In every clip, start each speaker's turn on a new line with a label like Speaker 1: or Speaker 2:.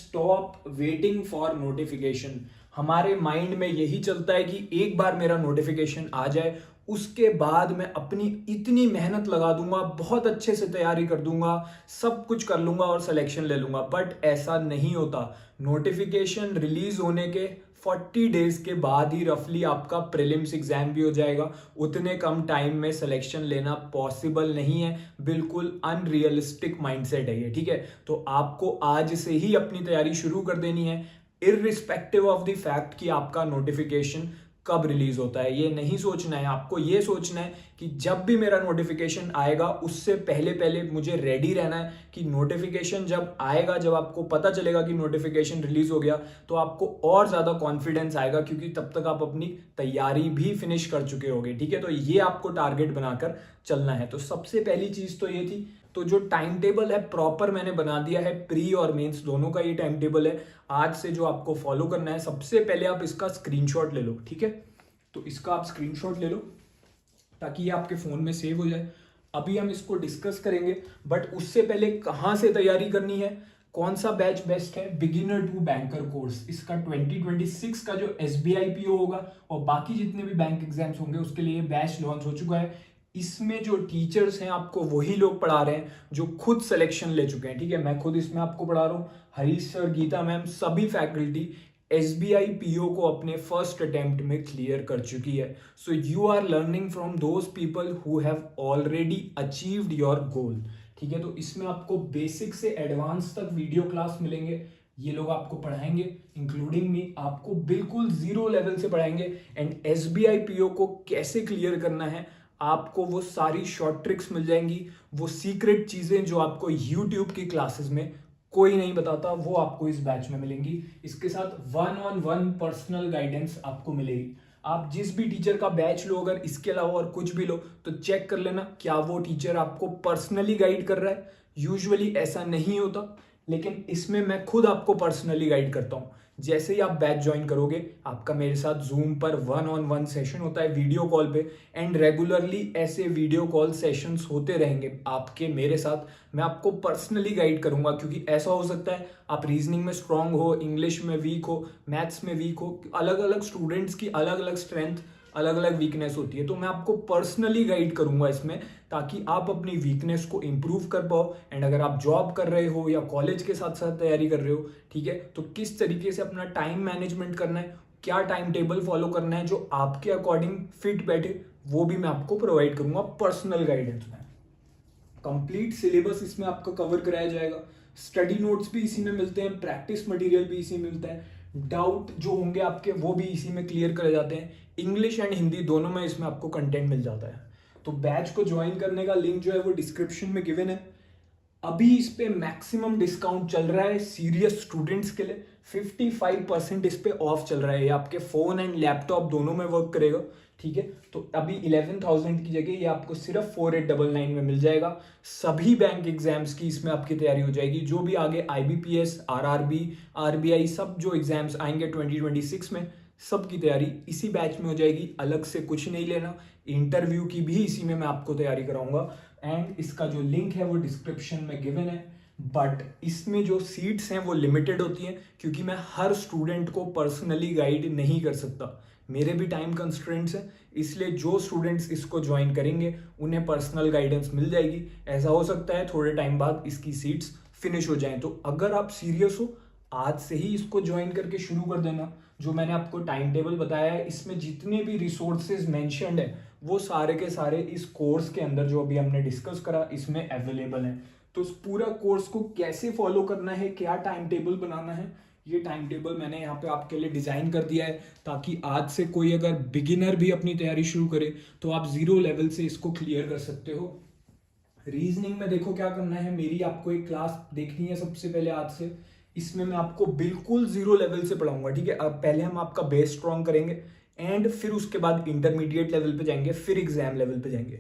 Speaker 1: Stop waiting for notification. हमारे mind में यही चलता है कि एक बार मेरा नोटिफिकेशन आ जाए, उसके बाद मैं अपनी इतनी मेहनत लगा दूंगा, बहुत अच्छे से तैयारी कर दूंगा, सब कुछ कर लूंगा और सिलेक्शन ले लूंगा। बट ऐसा नहीं होता। नोटिफिकेशन रिलीज होने के 40 डेज के बाद ही रफली आपका प्रीलिम्स एग्जाम भी हो जाएगा। उतने कम टाइम में सिलेक्शन लेना पॉसिबल नहीं है, बिल्कुल अनरियलिस्टिक माइंडसेट है ये, ठीक है। तो आपको आज से ही अपनी तैयारी शुरू कर देनी है, इररिस्पेक्टिव ऑफ द फैक्ट कि आपका नोटिफिकेशन कब रिलीज होता है। ये नहीं सोचना है, आपको ये सोचना है कि जब भी मेरा नोटिफिकेशन आएगा उससे पहले पहले मुझे रेडी रहना है कि नोटिफिकेशन जब आएगा, जब आपको पता चलेगा कि नोटिफिकेशन रिलीज हो गया, तो आपको और ज्यादा कॉन्फिडेंस आएगा, क्योंकि तब तक आप अपनी तैयारी भी फिनिश कर चुके होगे, ठीक है। तो ये आपको टारगेट बनाकर चलना है। तो सबसे पहली चीज तो ये थी। तो जो टाइम टेबल है प्रॉपर मैंने बना दिया है, प्री और मेंस दोनों का ये टाइम टेबल है आज से जो आपको फॉलो करना है। सबसे पहले आप इसका स्क्रीनशॉट ले लो, ठीक है। तो इसका आप स्क्रीनशॉट ले लो ताकि ये आपके फोन में सेव हो जाए। अभी हम इसको डिस्कस करेंगे, बट उससे पहले कहाँ से तैयारी करनी है, कौन सा बैच बेस्ट है। बिगिनर टू बैंकर कोर्स, इसका 2026 का जो SBI PO होगा और बाकी जितने भी बैंक एग्जाम्स होंगे उसके लिए बैच लॉन्च हो चुका है। इसमें जो टीचर्स हैं आपको वही लोग पढ़ा रहे हैं जो खुद सिलेक्शन ले चुके हैं, ठीक है। मैं खुद इसमें आपको पढ़ा रहा हूँ, हरीश सर, गीता मैम, सभी फैकल्टी SBI PO को अपने फर्स्ट अटेम्प्ट में क्लियर कर चुकी है। So you are learning from those people who have already achieved your goal, ठीक है। तो इसमें आपको बेसिक से एडवांस तक वीडियो क्लास मिलेंगे, ये लोग आपको पढ़ाएंगे, इंक्लूडिंग मी, आपको बिल्कुल जीरो लेवल से पढ़ाएंगे। एंड SBI PO को कैसे क्लियर करना है, आपको वो सारी शॉर्ट ट्रिक्स मिल जाएंगी, वो सीक्रेट चीजें जो आपको YouTube की क्लासेस में कोई नहीं बताता, वो आपको इस बैच में मिलेंगी। इसके साथ 1-on-1 पर्सनल गाइडेंस आपको मिलेगी। आप जिस भी टीचर का बैच लो, अगर इसके अलावा और कुछ भी लो, तो चेक कर लेना क्या वो टीचर आपको पर्सनली गाइड कर रहा है। यूजुअली ऐसा नहीं होता, लेकिन इसमें मैं खुद आपको पर्सनली गाइड करता हूँ। जैसे ही आप बैच ज्वाइन करोगे, आपका मेरे साथ जूम पर 1-on-1 सेशन होता है वीडियो कॉल पे, एंड रेगुलरली ऐसे वीडियो कॉल सेशंस होते रहेंगे आपके मेरे साथ। मैं आपको पर्सनली गाइड करूंगा, क्योंकि ऐसा हो सकता है आप रीजनिंग में स्ट्रांग हो, इंग्लिश में वीक हो, मैथ्स में वीक हो, अलग अलग स्टूडेंट्स की अलग अलग स्ट्रेंथ, अलग अलग वीकनेस होती है। तो मैं आपको पर्सनली गाइड करूंगा इसमें, ताकि आप अपनी वीकनेस को इंप्रूव कर पाओ। एंड अगर आप जॉब कर रहे हो या कॉलेज के साथ साथ तैयारी कर रहे हो, ठीक है, तो किस तरीके से अपना टाइम मैनेजमेंट करना है, क्या टाइम टेबल फॉलो करना है जो आपके अकॉर्डिंग फिट बैठे, वो भी मैं आपको प्रोवाइड करूंगा पर्सनल गाइडेंस में। कंप्लीट सिलेबस इसमें आपका कवर कराया जाएगा, स्टडी नोट्स भी इसी में मिलते हैं, प्रैक्टिस मटेरियल भी इसी में मिलता है, डाउट जो होंगे आपके वो भी इसी में क्लियर करे जाते हैं। इंग्लिश एंड हिंदी दोनों में इसमें आपको कंटेंट मिल जाता है। तो बैच को ज्वाइन करने का लिंक जो है वो डिस्क्रिप्शन में गिवन है। अभी इस पे मैक्सिमम डिस्काउंट चल रहा है सीरियस स्टूडेंट्स के लिए, 55% इस पे ऑफ चल रहा है। ये आपके फोन एंड लैपटॉप दोनों में वर्क करेगा, ठीक है। तो अभी 11,000 की जगह ये आपको सिर्फ 4,899 में मिल जाएगा। सभी बैंक एग्जाम्स की इसमें आपकी तैयारी हो जाएगी, जो भी आगे IBPS, RRB, RBI सब जो एग्जाम्स आएंगे 2026 में, सबकी तैयारी इसी बैच में हो जाएगी। अलग से कुछ नहीं लेना। इंटरव्यू की भी इसी में मैं आपको तैयारी कराऊंगा, एंड इसका जो लिंक है वो डिस्क्रिप्शन में गिवन है। बट इसमें जो सीट्स हैं वो लिमिटेड होती हैं, क्योंकि मैं हर स्टूडेंट को पर्सनली गाइड नहीं कर सकता, मेरे भी टाइम कंस्ट्रेंट्स हैं। इसलिए जो स्टूडेंट्स इसको ज्वाइन करेंगे उन्हें पर्सनल गाइडेंस मिल जाएगी। ऐसा हो सकता है थोड़े टाइम बाद इसकी सीट्स फिनिश हो जाएं। तो अगर आप सीरियस हो, आज से ही इसको ज्वाइन करके शुरू कर देना। जो मैंने आपको टाइम टेबल बताया है, इसमें जितने भी रिसोर्सेज मेंशन्ड है वो सारे के सारे इस कोर्स के अंदर जो अभी हमने डिस्कस करा इसमें अवेलेबल है। तो उस पूरा कोर्स को कैसे फॉलो करना है, क्या टाइम टेबल बनाना है, ये टाइम टेबल मैंने यहाँ पे आपके लिए डिजाइन कर दिया है, ताकि आज से कोई अगर बिगिनर भी अपनी तैयारी शुरू करे तो आप जीरो लेवल से इसको क्लियर कर सकते हो। रीजनिंग में देखो क्या करना है, मेरी आपको एक क्लास देखनी है सबसे पहले आज से। इसमें मैं आपको बिल्कुल जीरो लेवल से पढ़ाऊंगा, ठीक है। अब पहले हम आपका बेस स्ट्रॉन्ग करेंगे, एंड फिर उसके बाद इंटरमीडिएट लेवल पे जाएंगे, फिर एग्जाम लेवल पे जाएंगे।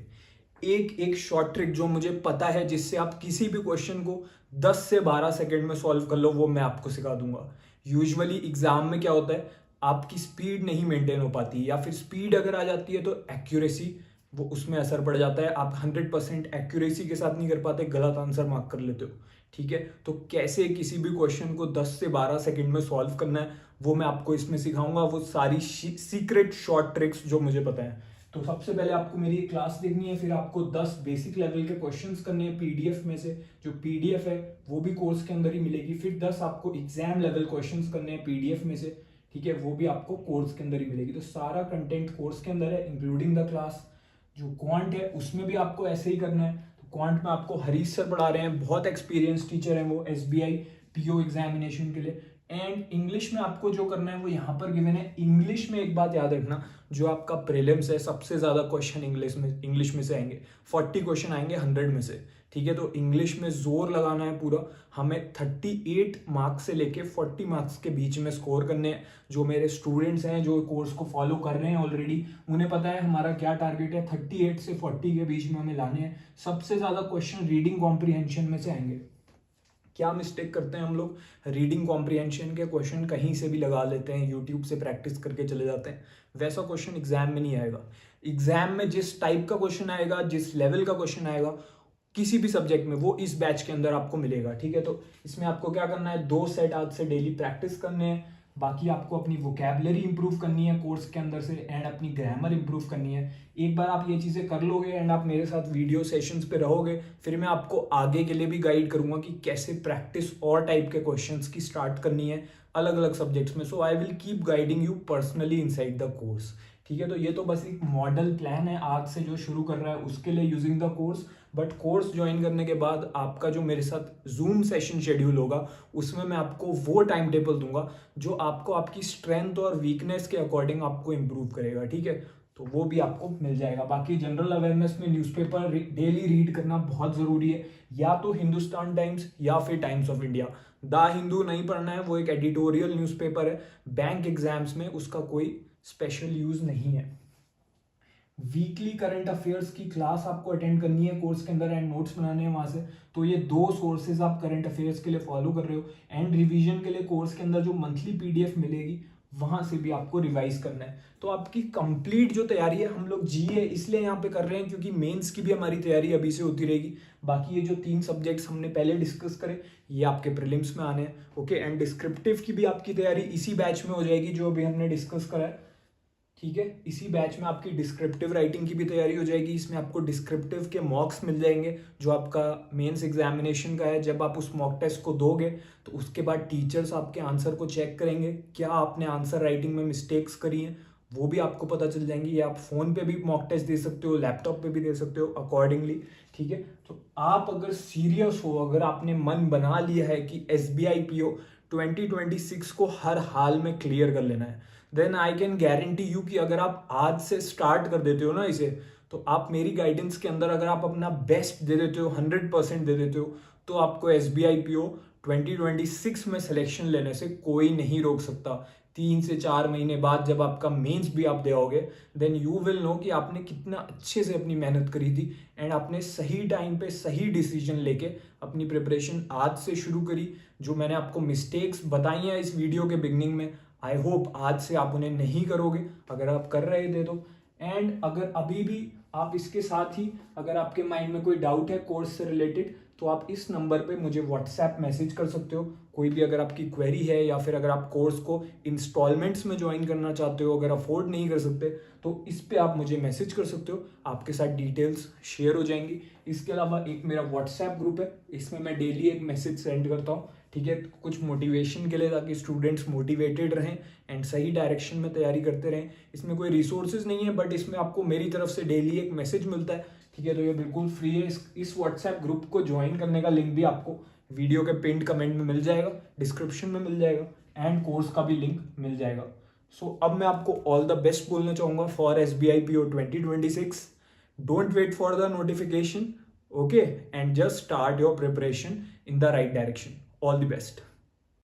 Speaker 1: एक एक शॉर्ट ट्रिक जो मुझे पता है जिससे आप किसी भी क्वेश्चन को 10 से 12 सेकंड में सॉल्व कर लो, वो मैं आपको सिखा दूंगा। यूजुअली एग्जाम में क्या होता है, आपकी स्पीड नहीं मेंटेन हो पाती, या फिर स्पीड अगर आ जाती है तो एक्यूरेसी वो उसमें असर पड़ जाता है। आप 100% एक्यूरेसी के साथ नहीं कर पाते, गलत आंसर मार्क कर लेते हो, ठीक है। तो कैसे किसी भी क्वेश्चन को 10 से 12 सेकंड में सॉल्व करना है वो मैं आपको इसमें सिखाऊंगा, वो सारी सीक्रेट शॉर्ट ट्रिक्स जो मुझे पता है। तो सबसे पहले आपको मेरी क्लास देखनी है, फिर आपको 10 बेसिक लेवल के क्वेश्चंस करने हैं पीडीएफ में से, जो पीडीएफ है वो भी कोर्स के अंदर ही मिलेगी। फिर 10 आपको एग्जाम लेवल क्वेश्चंस करने हैं पीडीएफ में से, ठीक है, वो भी आपको कोर्स के अंदर ही मिलेगी। तो सारा कंटेंट कोर्स के अंदर है, इंक्लूडिंग द क्लास। जो क्वांट है उसमें भी आपको ऐसे ही करना है। तो क्वांट में आपको हरीश सर पढ़ा रहे हैं, बहुत एक्सपीरियंस टीचर हैं वो एसबीआई पीओ एग्जामिनेशन के लिए। एंड इंग्लिश में आपको जो करना है वो यहाँ पर गिवन है। इंग्लिश में एक बात याद रखना, जो आपका प्रीलिम्स है सबसे ज्यादा क्वेश्चन इंग्लिश में से आएंगे, 40 क्वेश्चन आएंगे 100 में से, ठीक है। तो इंग्लिश में जोर लगाना है पूरा, हमें 38 मार्क्स से लेके 40 मार्क्स के बीच में स्कोर करने हैं। जो मेरे स्टूडेंट्स हैं जो कोर्स को फॉलो कर रहे हैं ऑलरेडी, उन्हें पता है हमारा क्या टारगेट है, 38 से 40 के बीच में हमें लाने हैं। सबसे ज्यादा क्वेश्चन रीडिंग कॉम्प्रीहेंशन में से आएंगे। क्या मिस्टेक करते हैं हम लोग, रीडिंग कॉम्प्रीहेंशन के क्वेश्चन कहीं से भी लगा लेते हैं, यूट्यूब से प्रैक्टिस करके चले जाते हैं। वैसा क्वेश्चन एग्जाम में नहीं आएगा। एग्जाम में जिस टाइप का क्वेश्चन आएगा, जिस लेवल का क्वेश्चन आएगा किसी भी सब्जेक्ट में, वो इस बैच के अंदर आपको मिलेगा, ठीक है। तो इसमें आपको क्या करना है, 2 सेट आज से डेली प्रैक्टिस करने हैं। बाकी आपको अपनी वोकैबुलरी इंप्रूव करनी है कोर्स के अंदर से, एंड अपनी ग्रामर इंप्रूव करनी है। एक बार आप ये चीज़ें कर लोगे एंड आप मेरे साथ वीडियो सेशंस पे रहोगे, फिर मैं आपको आगे के लिए भी गाइड करूंगा कि कैसे प्रैक्टिस और टाइप के क्वेश्चंस की स्टार्ट करनी है अलग अलग सब्जेक्ट्स में। So I will keep guiding you personally inside the course, ठीक है। तो ये तो बस एक मॉडल प्लान है आज से जो शुरू कर रहा है उसके लिए using the course. But course join करने के बाद आपका जो मेरे साथ जूम सेशन शेड्यूल होगा उसमें मैं आपको वो टाइम टेबल दूंगा जो आपको आपकी स्ट्रेंथ और वीकनेस के अकॉर्डिंग आपको इम्प्रूव करेगा, ठीक है। तो वो भी आपको मिल जाएगा। बाकी जनरल अवेयरनेस में न्यूज़पेपर डेली रीड करना बहुत ज़रूरी है, या तो हिंदुस्तान टाइम्स या फिर times of India. The Hindu नहीं पढ़ना है, वो एक एडिटोरियल न्यूज़पेपर है, बैंक एग्जाम्स में उसका कोई स्पेशल यूज नहीं है। वीकली करंट अफेयर्स की क्लास आपको अटेंड करनी है कोर्स के अंदर एंड नोट्स बनाने हैं वहां से। तो ये 2 सोर्सेज आप करंट अफेयर्स के लिए फॉलो कर रहे हो, एंड रिवीजन के लिए कोर्स के अंदर जो मंथली पीडीएफ मिलेगी वहां से भी आपको रिवाइज करना है। तो आपकी कंप्लीट जो तैयारी है, हम लोग जीए इसलिए यहाँ पे कर रहे हैं क्योंकि मेंस की भी हमारी तैयारी अभी से होती रहेगी। बाकी ये जो 3 सब्जेक्ट्स हमने पहले डिस्कस करे ये आपके प्रीलिम्स में आने हैं, ओके। एंड डिस्क्रिप्टिव की भी आपकी तैयारी इसी बैच में हो जाएगी जो अभी हमने डिस्कस करा है, ठीक है। इसी बैच में आपकी डिस्क्रिप्टिव राइटिंग की भी तैयारी हो जाएगी। इसमें आपको डिस्क्रिप्टिव के मॉक्स मिल जाएंगे जो आपका मेंस एग्जामिनेशन का है। जब आप उस मॉक टेस्ट को दोगे तो उसके बाद टीचर्स आपके आंसर को चेक करेंगे, क्या आपने आंसर राइटिंग में मिस्टेक्स करी हैं वो भी आपको पता चल जाएंगी। या आप फोन पे भी मॉक टेस्ट दे सकते हो, लैपटॉप पे भी दे सकते हो अकॉर्डिंगली, ठीक है। तो आप अगर सीरियस हो, अगर आपने मन बना लिया है कि एसबीआई पीओ 2026 को हर हाल में क्लियर कर लेना है, then I can guarantee you कि अगर आप आज से स्टार्ट कर देते हो ना इसे, तो आप मेरी गाइडेंस के अंदर अगर आप अपना बेस्ट दे देते हो, 100% दे देते हो, तो आपको एसबीआई पीओ 2026 में सिलेक्शन लेने से कोई नहीं रोक सकता। 3 से 4 महीने बाद जब आपका मेंस भी आप दोगे, देन यू विल नो कि आपने कितना अच्छे से अपनी मेहनत करी थी एंड आपने सही टाइम पे सही डिसीजन लेके अपनी प्रिपरेशन आज से शुरू करी। जो मैंने आपको मिस्टेक्स बताई हैं इस वीडियो के बिगनिंग में, आई होप आज से आप उन्हें नहीं करोगे। अगर आप कर रहे थे तो, एंड अगर अभी भी आप इसके साथ ही अगर आपके माइंड में कोई डाउट है कोर्स से रिलेटेड, तो आप इस नंबर पे मुझे व्हाट्सएप मैसेज कर सकते हो। कोई भी अगर आपकी क्वेरी है या फिर अगर आप कोर्स को इंस्टॉलमेंट्स में ज्वाइन करना चाहते हो, अगर अफोर्ड नहीं कर सकते, तो इस पे आप मुझे मैसेज कर सकते हो, आपके साथ डिटेल्स शेयर हो जाएंगी। इसके अलावा एक मेरा व्हाट्सएप ग्रुप है, इसमें मैं डेली एक मैसेज सेंड करता हूँ, ठीक है, कुछ मोटिवेशन के लिए, ताकि स्टूडेंट्स मोटिवेटेड रहें एंड सही डायरेक्शन में तैयारी करते रहें। इसमें कोई रिसोर्सेज नहीं है, बट इसमें आपको मेरी तरफ से डेली एक मैसेज मिलता है, ठीक है। तो ये बिल्कुल फ्री है। इस व्हाट्सएप ग्रुप को ज्वाइन करने का लिंक भी आपको वीडियो के पिंड कमेंट में मिल जाएगा, डिस्क्रिप्शन में मिल जाएगा, एंड कोर्स का भी लिंक मिल जाएगा। सो अब मैं आपको ऑल द बेस्ट बोलना चाहूँगा for SBI PO 2026। Don't wait for the notification, okay, and just start your preparation in the right direction. All the best.